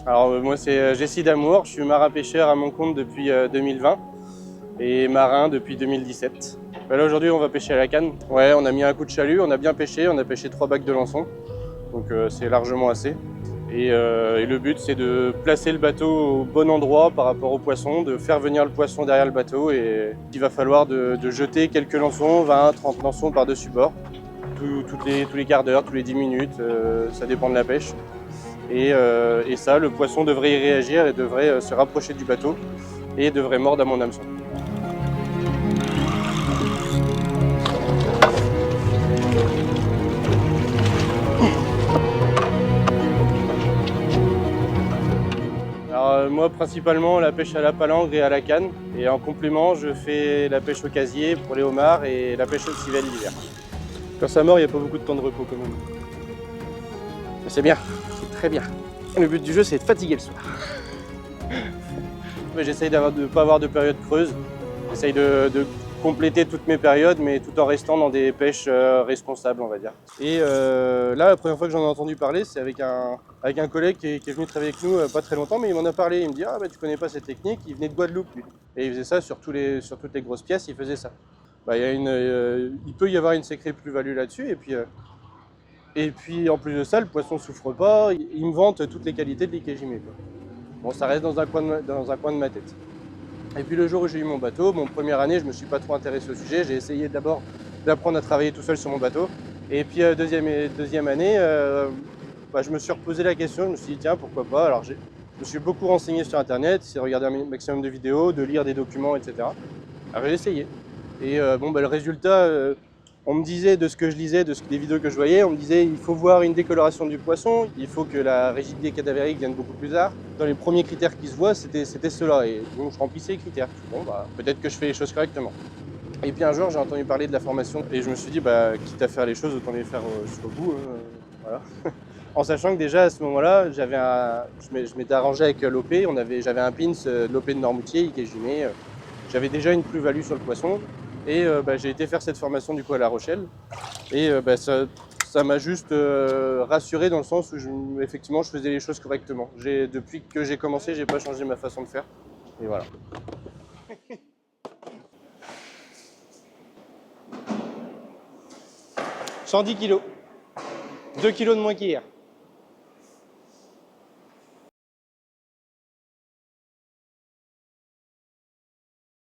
Alors moi c'est Jessie Damour, je suis marin-pêcheur à mon compte depuis 2020 et marin depuis 2017. Là aujourd'hui on va pêcher à la canne. Ouais, on a mis un coup de chalut, on a bien pêché, on a pêché 3 bacs de lançon, donc c'est largement assez. Et le but c'est de placer le bateau au bon endroit par rapport au poisson, de faire venir le poisson derrière le bateau et il va falloir de jeter quelques lançons, 20, 30 lançons par-dessus bord, tous les quarts d'heure, tous les 10 minutes, ça dépend de la pêche. Et ça, le poisson devrait y réagir et devrait se rapprocher du bateau et devrait mordre à mon hameçon. Alors moi principalement la pêche à la palangre et à la canne, et en complément je fais la pêche au casier pour les homards et la pêche au civelle l'hiver. Quand ça mord, il n'y a pas beaucoup de temps de repos quand même. Mais c'est bien, c'est très bien. Le but du jeu c'est de fatiguer le soir. J'essaye de ne pas avoir de période creuse. J'essaye de compléter toutes mes périodes, mais tout en restant dans des pêches responsables, on va dire. Et là, la première fois que j'en ai entendu parler, c'est avec un collègue qui est venu travailler avec nous pas très longtemps, mais il m'en a parlé. Il me dit « Ah, bah, tu connais pas cette technique ?» Il venait de Guadeloupe, lui. Et il faisait ça sur toutes les grosses pièces, il faisait ça. Bah, il peut y avoir une sacrée plus-value là-dessus. Et puis, en plus de ça, le poisson souffre pas. Il me vante toutes les qualités de l'ikejime. Bon, ça reste dans un coin de ma tête. Et puis le jour où j'ai eu mon bateau, mon première année, je me suis pas trop intéressé au sujet. J'ai essayé d'abord d'apprendre à travailler tout seul sur mon bateau. Et puis deuxième année, je me suis reposé la question. Je me suis dit tiens, pourquoi pas. Alors je me suis beaucoup renseigné sur internet, essayé de regarder un maximum de vidéos, de lire des documents, etc. Alors j'ai essayé. Et le résultat, on me disait de ce que je lisais, des vidéos que je voyais, on me disait il faut voir une décoloration du poisson, il faut que la rigidité cadavérique vienne beaucoup plus tard. Dans les premiers critères qui se voient, c'était cela. Et donc je remplissais les critères. Bon, peut-être que je fais les choses correctement. Et puis un jour, j'ai entendu parler de la formation et je me suis dit, quitte à faire les choses, autant les faire jusqu'au bout. Voilà. En sachant que déjà à ce moment-là, je m'étais arrangé avec l'OP, j'avais un pins de l'OP de Normoutier, Ikejime. J'avais déjà une plus-value sur le poisson. Et j'ai été faire cette formation du coup à La Rochelle. Et ça m'a juste rassuré dans le sens où effectivement je faisais les choses correctement. Depuis que j'ai commencé, j'ai pas changé ma façon de faire. Et voilà. 110 kg. 2 kg de moins qu'hier.